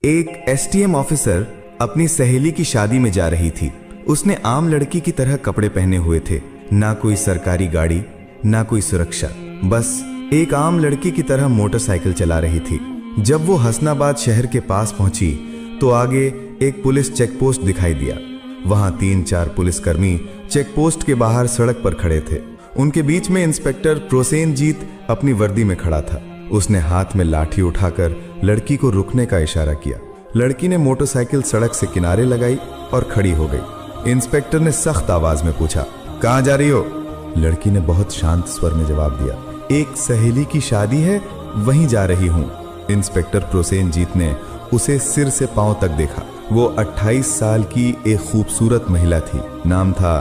एक STM officer अपनी सहेली की शादी में जा रही थी। उसने आम लड़की की तरह कपड़े पहने हुए थे, ना कोई सरकारी गाड़ी, ना कोई सुरक्षा, बस एक आम लड़की की तरह मोटरसाइकिल चला रही थी। जब वो हसनाबाद शहर के पास पहुंची तो आगे एक पुलिस चेकपोस्ट दिखाई दिया। वहां 3-4 पुलिसकर्मी चेकपोस्ट के बाहर सड़क पर खड़े थे। उनके बीच में इंस्पेक्टर प्रोसेनजीत अपनी वर्दी में खड़ा था। उसने हाथ में लाठी उठाकर लड़की को रुकने का इशारा किया। लड़की ने मोटरसाइकिल सड़क से किनारे लगाई और खड़ी हो गई। इंस्पेक्टर ने सख्त आवाज में पूछा, कहां जा रही हो? लड़की ने बहुत शांत स्वर में जवाब दिया, एक सहेली की शादी है, वहीं जा रही हूं। इंस्पेक्टर प्रोसेनजीत ने उसे सिर से पांव तक देखा। वो 28 साल की एक खूबसूरत महिला थी। नाम था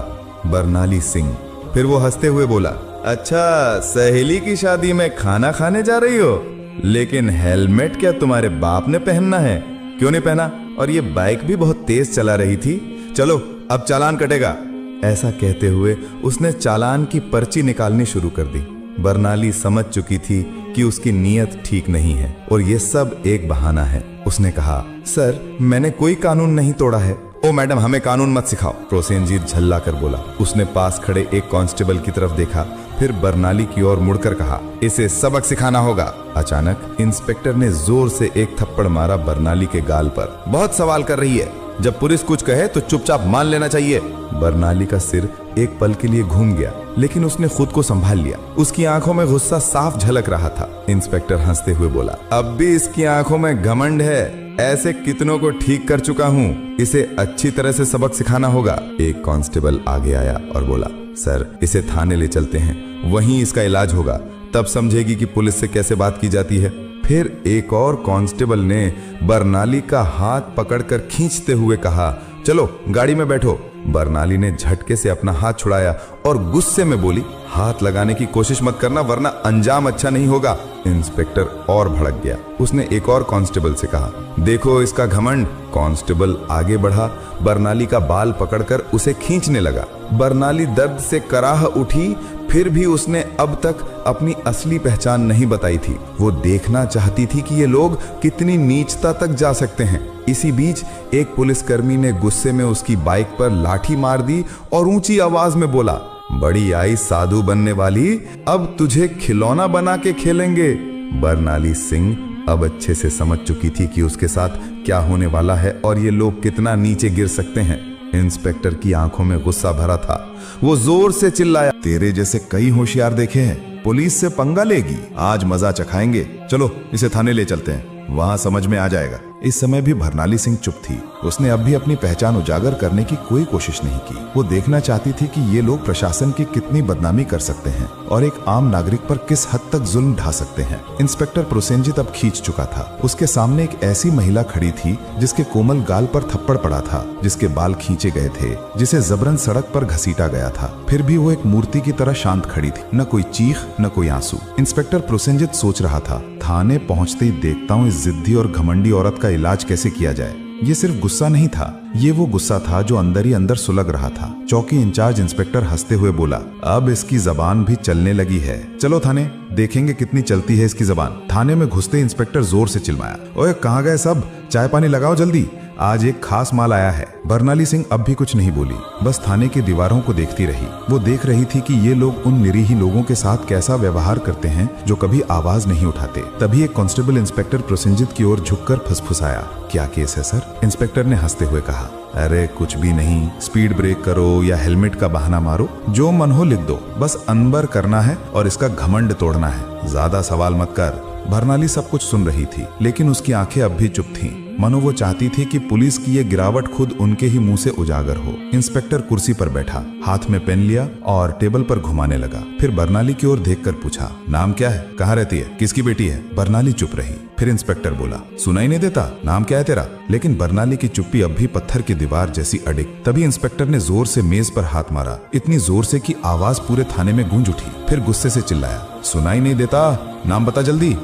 बरनाली सिंह। फिर वो हंसते हुए बोला, अच्छा, सहेली की शादी में खाना खाने जा रही हो? लेकिन हेलमेट क्या तुम्हारे बाप ने पहनना है? क्यों नहीं पहना? और ये बाइक भी बहुत तेज चला रही थी। चलो अब चालान कटेगा। ऐसा कहते हुए उसने चालान की पर्ची निकालनी शुरू कर दी। बरनाली समझ चुकी थी कि उसकी नीयत ठीक नहीं है और ये सब एक बहाना है। उसने कहा, सर, मैंने कोई कानून नहीं तोड़ा है। ओ मैडम, हमें कानून मत सिखाओ, प्रोसेनजीत झल्ला कर बोला। उसने पास खड़े एक कांस्टेबल की तरफ देखा, फिर बरनाली की ओर मुड़कर कहा, इसे सबक सिखाना होगा। अचानक इंस्पेक्टर ने जोर से एक थप्पड़ मारा बरनाली के गाल पर। बहुत सवाल कर रही है, जब पुलिस कुछ कहे तो चुपचाप मान लेना चाहिए। बरनाली का सिर एक पल के लिए घूम गया, लेकिन उसने खुद को संभाल लिया। उसकी आंखों में गुस्सा साफ झलक रहा था। इंस्पेक्टर हंसते हुए बोला, अब भी इसकी आंखों में घमंड है। ऐसे कितनों को ठीक कर चुका हूँ, इसे अच्छी तरह से सबक सिखाना होगा। एक कांस्टेबल आगे आया और बोला, सर, इसे थाने ले चलते हैं, वहीं इसका इलाज होगा, तब समझेगी कि पुलिस से कैसे बात की जाती है। फिर एक और कांस्टेबल ने बरनाली का हाथ पकड़कर खींचते हुए कहा, चलो गाड़ी में बैठो। बरनाली ने झटके से अपना हाथ छुड़ाया और गुस्से में बोली, हाथ लगाने की कोशिश मत करना, वरना अंजाम अच्छा नहीं होगा। इंस्पेक्टर और भड़क गया। उसने एक और कांस्टेबल से कहा, देखो इसका घमंड। कांस्टेबल आगे बढ़ा, बरनाली का बाल पकड़कर उसे खींचने लगा। बरनाली दर्द से कराह उठी, फिर भी उसने अब तक अपनी असली पहचान नहीं बताई थी। वो देखना चाहती थी कि ये लोग कितनी नीचता तक जा सकते हैं। इसी बीच एक पुलिसकर्मी ने गुस्से में उसकी बाइक पर लाठी मार दी और ऊंची आवाज में बोला, बड़ी आई साधु बनने वाली, अब तुझे खिलौना बना के खेलेंगे। बरनाली सिंह अब अच्छे से समझ चुकी थी कि उसके साथ क्या होने वाला है और ये लोग कितना नीचे गिर सकते हैं। इंस्पेक्टर की आंखों में गुस्सा भरा था। वो जोर से चिल्लाया, तेरे जैसे कई होशियार देखे हैं, पुलिस से पंगा लेगी, आज मजा चखाएंगे। चलो इसे थाने ले चलते हैं, वहां समझ में आ जाएगा। इस समय भी बरनाली सिंह चुप थी। उसने अब भी अपनी पहचान उजागर करने की कोई कोशिश नहीं की। वो देखना चाहती थी कि ये लोग प्रशासन की कितनी बदनामी कर सकते हैं और एक आम नागरिक पर किस हद तक जुल्म ढा सकते हैं। इंस्पेक्टर प्रोसेनजीत अब खींच चुका था। उसके सामने एक ऐसी महिला खड़ी थी जिसके कोमल गाल पर थप्पड़ पड़ा था, जिसके बाल खींचे गए थे, जिसे जबरन सड़क पर घसीटा गया था। फिर भी वो एक मूर्ति की तरह शांत खड़ी थी, न कोई चीख न कोई आंसू। इंस्पेक्टर प्रोसेनजीत सोच रहा था, थाने पहुंचते ही देखता हूँ इस जिद्दी और घमंडी औरत का इलाज कैसे किया जाए। ये सिर्फ गुस्सा नहीं था, ये वो गुस्सा था जो अंदर ही अंदर सुलग रहा था। चौकी इंचार्ज इंस्पेक्टर हंसते हुए बोला, अब इसकी जबान भी चलने लगी है, चलो थाने, देखेंगे कितनी चलती है इसकी जबान। थाने में घुसते इंस्पेक्टर जोर से चिल्लाया, ओए कहाँ गए सब, चाय पानी लगाओ जल्दी, आज एक खास माल आया है। बरनाली सिंह अब भी कुछ नहीं बोली, बस थाने की दीवारों को देखती रही। वो देख रही थी कि ये लोग उन निरीह लोगों के साथ कैसा व्यवहार करते हैं जो कभी आवाज नहीं उठाते। तभी एक कांस्टेबल इंस्पेक्टर प्रोसेनजीत की ओर झुककर फुसफुसाया, क्या केस है सर? इंस्पेक्टर ने हंसते हुए कहा, अरे कुछ भी नहीं, स्पीड ब्रेक करो या हेलमेट का बहाना मारो, जो मन हो लिख दो, बस अनबर करना है और इसका घमंड तोड़ना है, ज्यादा सवाल मत कर। बरनाली सब कुछ सुन रही थी, लेकिन उसकी आंखें अब भी चुप थीं। मनो वो चाहती थी कि पुलिस की ये गिरावट खुद उनके ही मुंह से उजागर हो। इंस्पेक्टर कुर्सी पर बैठा, हाथ में पेन लिया और टेबल पर घुमाने लगा। फिर बरनाली की ओर देखकर पूछा, नाम क्या है, कहाँ रहती है, किसकी बेटी है? बरनाली चुप रही। फिर इंस्पेक्टर बोला, सुनाई नहीं देता, नाम क्या है तेरा? लेकिन बरनाली की चुप्पी अब भी पत्थर की दीवार जैसी अडिग। तभी इंस्पेक्टर ने जोर से मेज पर हाथ मारा, इतनी जोर से कि आवाज पूरे थाने में गूंज उठी। फिर गुस्से से चिल्लाया, सुनाई नहीं देता, नाम बता जल्दी।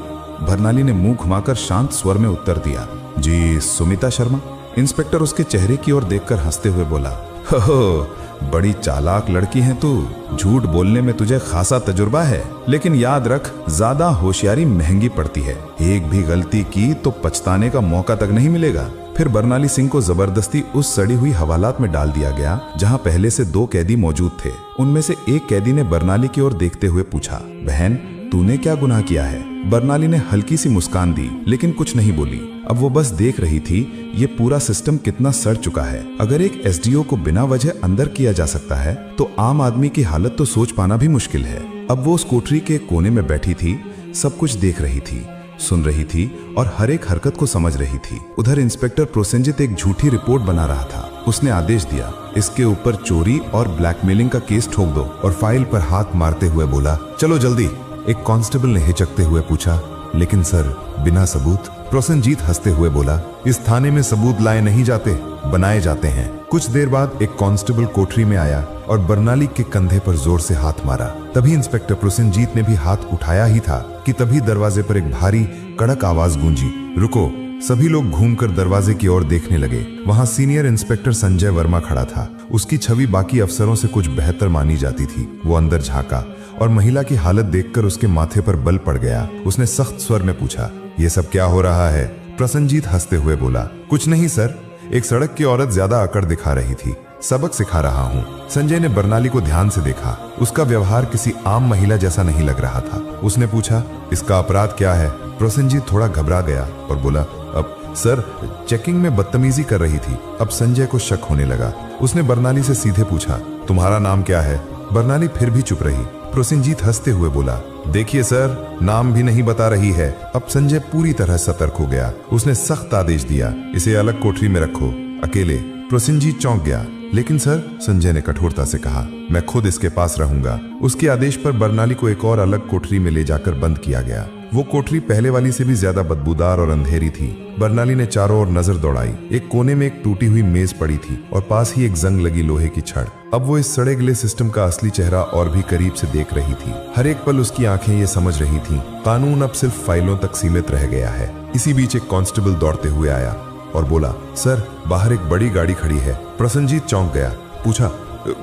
बरनाली ने मुंह घुमाकर शांत स्वर में उत्तर दिया, जी सुमिता शर्मा। इंस्पेक्टर उसके चेहरे की ओर देखकर हंसते हुए बोला, हो बड़ी चालाक लड़की है तू, झूठ बोलने में तुझे खासा तजुर्बा है, लेकिन याद रख ज्यादा होशियारी महंगी पड़ती है। एक भी गलती की तो पछताने का मौका तक नहीं मिलेगा। फिर बरनाली सिंह को जबरदस्ती उस सड़ी हुई हवालात में डाल दिया गया जहां पहले से 2 कैदी मौजूद थे। उनमें से एक कैदी ने बरनाली की ओर देखते हुए पूछा, बहन तूने क्या गुनाह किया है? बरनाली ने हल्की सी मुस्कान दी लेकिन कुछ नहीं बोली। अब वो बस देख रही थी ये पूरा सिस्टम कितना सड़ चुका है। अगर एक एसडीओ को बिना वजह अंदर किया जा सकता है तो आम आदमी की हालत तो सोच पाना भी मुश्किल है। अब वो उस कोठरी के कोने में बैठी थी, सब कुछ देख रही थी, सुन रही थी और हर एक हरकत को समझ रही थी। उधर इंस्पेक्टर प्रोसेनजीत एक झूठी रिपोर्ट बना रहा था। उसने आदेश दिया, इसके ऊपर चोरी और ब्लैकमेलिंग का केस ठोक दो, और फाइल पर हाथ मारते हुए बोला, चलो जल्दी। एक कांस्टेबल ने हिचकते हुए पूछा, लेकिन सर बिना सबूत? प्रोसेनजीत हंसते हुए बोला, इस थाने में सबूत लाए नहीं जाते, बनाए जाते हैं। कुछ देर बाद एक कांस्टेबल कोठरी में आया और बरनाली के कंधे पर जोर से हाथ मारा। तभी इंस्पेक्टर प्रोसेनजीत ने भी हाथ उठाया ही था कि तभी दरवाजे पर एक भारी कड़क आवाज गूंजी, रुको। सभी लोग घूमकर दरवाजे की ओर देखने लगे। वहां सीनियर इंस्पेक्टर संजय वर्मा खड़ा था। उसकी छवि बाकी अफसरों से कुछ बेहतर मानी जाती थी। वो अंदर झांका और महिला की हालत देखकर उसके माथे पर बल पड़ गया। उसने सख्त स्वर में पूछा, ये सब क्या हो रहा है? प्रोसेनजीत हंसते हुए बोला, कुछ नहीं सर, एक सड़क की औरत ज्यादा अकड़ दिखा रही थी, सबक सिखा रहा हूँ। संजय ने बरनाली को ध्यान से देखा। उसका व्यवहार किसी आम महिला जैसा नहीं लग रहा था। उसने पूछा, इसका अपराध क्या है? प्रोसेनजीत थोड़ा घबरा गया और बोला, अब सर चेकिंग में बदतमीजी कर रही थी। अब संजय को शक होने लगा। उसने बरनाली से सीधे पूछा, तुम्हारा नाम क्या है? बरनाली फिर भी चुप रही। प्रोसेनजीत हंसते हुए बोला, देखिए सर, नाम भी नहीं बता रही है। अब संजय पूरी तरह सतर्क हो गया। उसने सख्त आदेश दिया, इसे अलग कोठरी में रखो, अकेले। प्रोसेनजीत चौंक गया, लेकिन सर, संजय ने कठोरता से कहा, मैं खुद इसके पास रहूंगा। उसके आदेश पर बरनाली को एक और अलग कोठरी में ले जाकर बंद किया गया। वो कोठरी पहले वाली से भी ज्यादा बदबूदार और अंधेरी थी। बरनाली ने चारों ओर नजर दौड़ाई। एक कोने में एक टूटी हुई मेज पड़ी थी और पास ही एक जंग लगी लोहे की छड़। अब वो इस सड़े गले सिस्टम का असली चेहरा और भी करीब से देख रही थी। हर एक पल उसकी आंखें ये समझ रही थीं, कानून अब सिर्फ फाइलों तक सीमित रह गया है। इसी बीच एक कांस्टेबल दौड़ते हुए आया और बोला, सर बाहर एक बड़ी गाड़ी खड़ी है। प्रोसेनजीत चौंक गया, पूछा,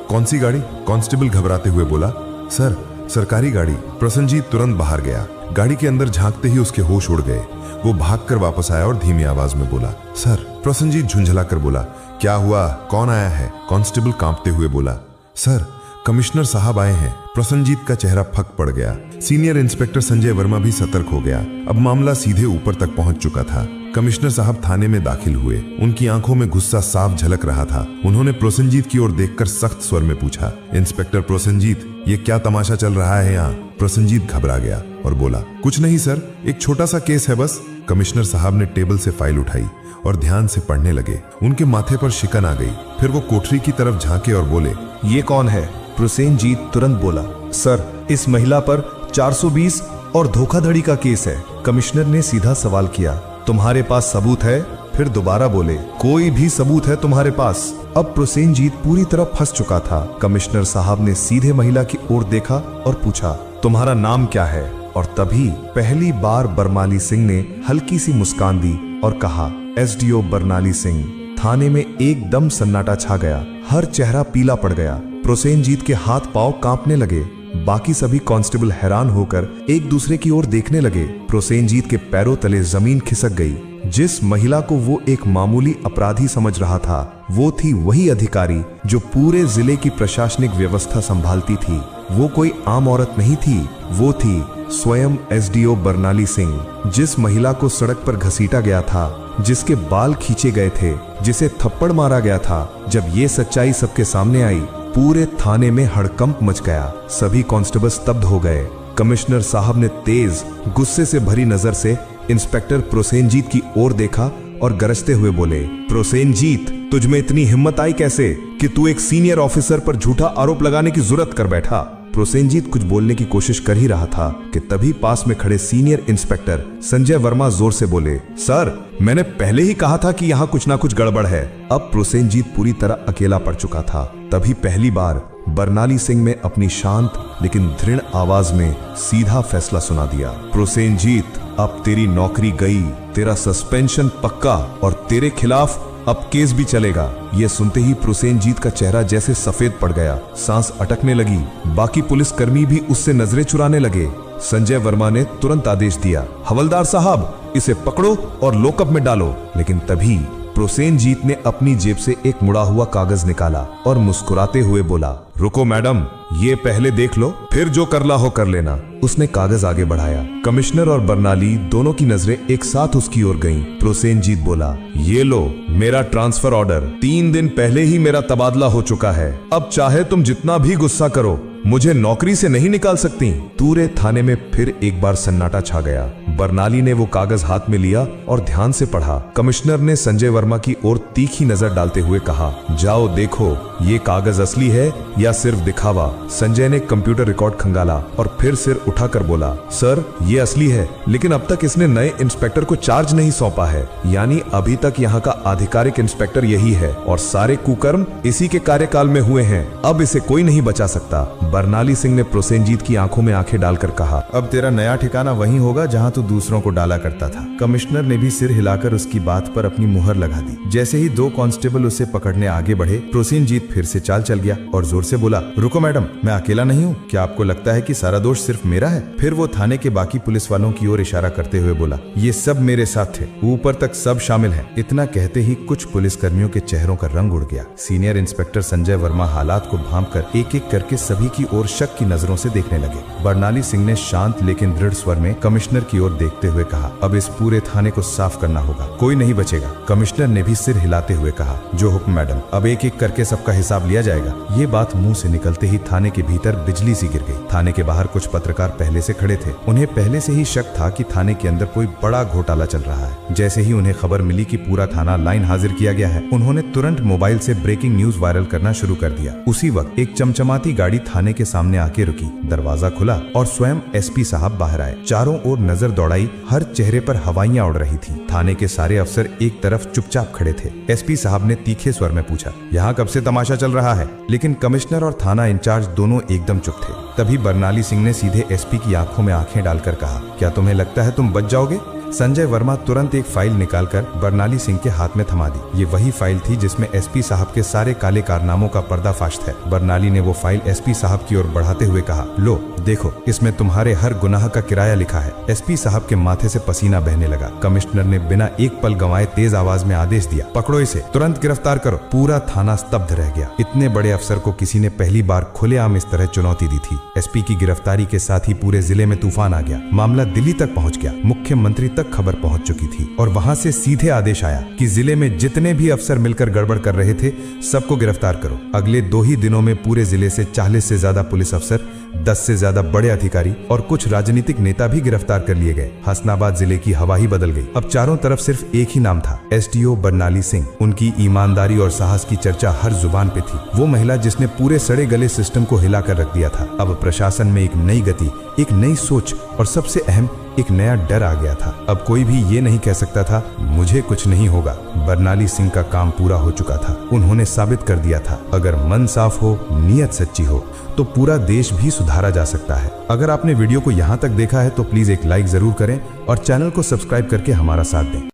कौन सी गाड़ी? कांस्टेबल घबराते हुए बोला, सर सरकारी गाड़ी। प्रोसेनजीत तुरंत बाहर गया। गाड़ी के अंदर झांकते ही उसके होश उड़ गए। वो भागकर वापस आया और धीमी आवाज में बोला, सर। प्रोसेनजीत झुंझलाकर बोला, क्या हुआ? कौन आया है? कांस्टेबल कांपते हुए बोला, सर कमिश्नर साहब आए हैं। प्रोसेनजीत का चेहरा फक पड़ गया। सीनियर इंस्पेक्टर संजय वर्मा भी सतर्क हो गया। अब मामला सीधे ऊपर तक पहुंच चुका था। कमिश्नर साहब थाने में दाखिल हुए। उनकी आंखों में गुस्सा साफ झलक रहा था। उन्होंने प्रोसेनजीत की ओर देखकर सख्त स्वर में पूछा, इंस्पेक्टर प्रोसेनजीत, ये क्या तमाशा चल रहा है यहाँ? प्रोसेनजीत घबरा गया और बोला, कुछ नहीं सर, एक छोटा सा केस है बस। कमिश्नर साहब ने टेबल से फाइल उठाई और ध्यान से पढ़ने लगे। उनके माथे पर शिकन आ गई। फिर वो कोठरी की तरफ झांके और बोले, ये कौन है? प्रोसेनजीत तुरंत बोला, सर इस महिला पर 420 और धोखाधड़ी का केस है। कमिश्नर ने सीधा सवाल किया, तुम्हारे पास सबूत है? फिर दोबारा बोले, कोई भी सबूत है तुम्हारे पास? अब प्रोसेनजीत पूरी तरह फंस चुका था। कमिश्नर साहब ने सीधे महिला की ओर देखा और पूछा, तुम्हारा नाम क्या है? और तभी पहली बार बरमाली सिंह ने हल्की सी मुस्कान दी और कहा, एसडीओ बरनाली सिंह। थाने में एकदम सन्नाटा छा गया। हर चेहरा पीला पड़ गया। प्रोसेनजीत के हाथ पांव कांपने लगे। बाकी सभी कांस्टेबल हैरान होकर एक दूसरे की ओर देखने लगे। प्रोसेनजीत के पैरों तले जमीन खिसक गई। जिस महिला को वो एक मामूली अपराधी समझ रहा था, वो थी वही अधिकारी जो पूरे जिले की प्रशासनिक व्यवस्था संभालती थी। वो कोई आम औरत नहीं थी, वो थी स्वयं एसडीओ बरनाली सिंह। जिस महिला को सड़क पर घसीटा गया था, जिसके बाल खींचे गए थे, जिसे थप्पड़ मारा गया था, जब ये सच्चाई सबके सामने आई, पूरे थाने में हड़कंप मच गया। सभी कांस्टेबल स्तब्ध हो गए। कमिश्नर साहब ने तेज गुस्से से भरी नजर से इंस्पेक्टर प्रोसेनजीत की ओर देखा और गरजते हुए बोले, प्रोसेनजीत, तुझ में इतनी हिम्मत आई कैसे कि तू एक सीनियर ऑफिसर पर झूठा आरोप लगाने की जुर्रत कर बैठा? प्रोसेनजीत कुछ बोलने की कोशिश कर ही रहा था कि तभी पास में खड़े सीनियर इंस्पेक्टर संजय वर्मा जोर से बोले, सर मैंने पहले ही कहा था कि यहाँ कुछ ना कुछ गड़बड़ है। अब प्रोसेनजीत पूरी तरह अकेला पड़ चुका था। तभी पहली बार बरनाली सिंह ने अपनी शांत लेकिन दृढ़ आवाज में सीधा फैसला सुना दिया, प्रोसेनजीत, अब तेरी नौकरी गई, तेरा सस्पेंशन पक्का और तेरे खिलाफ अब केस भी चलेगा। ये सुनते ही प्रोसेनजीत का चेहरा जैसे सफेद पड़ गया, सांस अटकने लगी। बाकी पुलिसकर्मी भी उससे नजरें चुराने लगे। संजय वर्मा ने तुरंत आदेश दिया, हवलदार साहब इसे पकड़ो और लॉकअप में डालो। लेकिन तभी प्रोसेनजीत ने अपनी जेब से एक मुड़ा हुआ कागज निकाला और मुस्कुराते हुए बोला, रुको मैडम, ये पहले देख लो, फिर जो करना हो कर लेना। उसने कागज आगे बढ़ाया। कमिश्नर और बर्नाली दोनों की नजरें एक साथ उसकी ओर गईं। प्रोसेनजीत बोला, ये लो मेरा ट्रांसफर ऑर्डर। 3 दिन पहले ही मेरा तबादला हो चुका है। अब चाहे तुम जितना भी गुस्सा करो, मुझे नौकरी से नहीं निकाल सकती। पूरे थाने में फिर एक बार सन्नाटा छा गया। बर्नाली ने वो कागज हाथ में लिया और ध्यान से पढ़ा। कमिश्नर ने संजय वर्मा की ओर तीखी नजर डालते हुए कहा, जाओ देखो ये कागज असली है या सिर्फ दिखावा। संजय ने कंप्यूटर रिकॉर्ड खंगाला और फिर सिर उठाकर बोला, सर ये असली है, लेकिन अब तक इसने नए इंस्पेक्टर को चार्ज नहीं सौंपा है। यानी अभी तक यहाँ का आधिकारिक इंस्पेक्टर यही है और सारे कुकर्म इसी के कार्यकाल में हुए हैं। अब इसे कोई नहीं बचा सकता। बर्नाली सिंह ने प्रोसेनजीत की आंखों में आंखें डालकर कहा, अब तेरा नया ठिकाना वहीं होगा जहां तू दूसरों को डाला करता था। कमिश्नर ने भी सिर हिलाकर उसकी बात पर अपनी मुहर लगा दी। जैसे ही 2 कांस्टेबल उसे पकड़ने आगे बढ़े, प्रोसेनजीत फिर से चाल चल गया और जोर से बोला, रुको मैडम, मैं अकेला नहीं हूँ। क्या आपको लगता है कि सारा दोष सिर्फ मेरा है? फिर वो थाने के बाकी पुलिस वालों की ओर इशारा करते हुए बोला, ये सब मेरे साथ थे, ऊपर तक सब शामिल है। इतना कहते ही कुछ पुलिसकर्मियों के चेहरों का रंग उड़ गया। सीनियर इंस्पेक्टर संजय वर्मा हालात को भांपकर एक एक करके सभी की ओर शक की नजरों से देखने लगे। बर्नाली सिंह ने शांत लेकिन दृढ़ स्वर में कमिश्नर की ओर देखते हुए कहा, अब इस पूरे थाने को साफ करना होगा, कोई नहीं बचेगा। कमिश्नर ने भी सिर हिलाते हुए कहा, जो हुक्म मैडम, अब एक एक करके सबका हिसाब लिया जाएगा। ये बात मुंह से निकलते ही थाने के भीतर बिजली सी गिर गई। थाने के बाहर कुछ पत्रकार पहले से खड़े थे। उन्हें पहले से ही शक था कि थाने के अंदर कोई बड़ा घोटाला चल रहा है। जैसे ही उन्हें खबर मिली कि पूरा थाना लाइन हाजिर किया गया है, उन्होंने तुरंत मोबाइल से ब्रेकिंग न्यूज वायरल करना शुरू कर दिया। उसी वक्त एक चमचमाती गाड़ी थाने के सामने आके रुकी। दरवाजा खुला और स्वयं एसपी साहब बाहर आए। चारों ओर नजर दौड़ाई, हर चेहरे पर हवाइयां उड़ रही थी। थाने के सारे अफसर एक तरफ चुपचाप खड़े थे। एसपी साहब ने तीखे स्वर में पूछा, यहाँ कब से तमाशा चल रहा है? लेकिन कमिश्नर और थाना इंचार्ज दोनों एकदम चुप थे। तभी बर्नाली सिंह ने सीधे एसपी की आंखों में आंखें डालकर कहा, क्या तुम्हें लगता है तुम बच जाओगे? संजय वर्मा तुरंत एक फाइल निकालकर बर्नाली सिंह के हाथ में थमा दी। ये वही फाइल थी जिसमें एसपी साहब के सारे काले कारनामों का पर्दाफाश था। बर्नाली ने वो फाइल एसपी साहब की ओर बढ़ाते हुए कहा, लो देखो, इसमें तुम्हारे हर गुनाह का किराया लिखा है। एसपी साहब के माथे से पसीना बहने लगा। कमिश्नर ने बिना एक पल गंवाए तेज आवाज में आदेश दिया, पकड़ो इसे, तुरंत गिरफ्तार करो। पूरा थाना स्तब्ध रह गया। इतने बड़े अफसर को किसी ने पहली बार खुलेआम इस तरह चुनौती दी थी। एसपी की गिरफ्तारी के साथ ही पूरे जिले में तूफान आ गया। मामला दिल्ली तक पहुंच गया। मुख्यमंत्री तक खबर पहुंच चुकी थी और वहां से सीधे आदेश आया कि जिले में जितने भी अफसर मिलकर गड़बड़ कर रहे थे, सबको गिरफ्तार करो। अगले 2 ही दिनों में पूरे जिले से 40 से ज्यादा पुलिस अफसर, 10 से ज्यादा बड़े अधिकारी और कुछ राजनीतिक नेता भी गिरफ्तार कर लिए गए। हसनाबाद जिले की हवा ही बदल गई। अब चारों तरफ सिर्फ एक ही नाम था, एसडीओ बर्नाली सिंह। उनकी ईमानदारी और साहस की चर्चा हर जुबान पे थी। वो महिला जिसने पूरे सड़े गले सिस्टम को हिलाकर रख दिया था। अब प्रशासन में एक नई गति, एक नई सोच और सबसे अहम एक नया डर आ गया था। अब कोई भी ये नहीं कह सकता था मुझे कुछ नहीं होगा। बर्नाली सिंह का काम पूरा हो चुका था। उन्होंने साबित कर दिया था, अगर मन साफ हो, नीयत सच्ची हो, तो पूरा देश भी सुधारा जा सकता है। अगर आपने वीडियो को यहाँ तक देखा है तो प्लीज एक लाइक जरूर करें और चैनल को सब्सक्राइब करके हमारा साथ दें।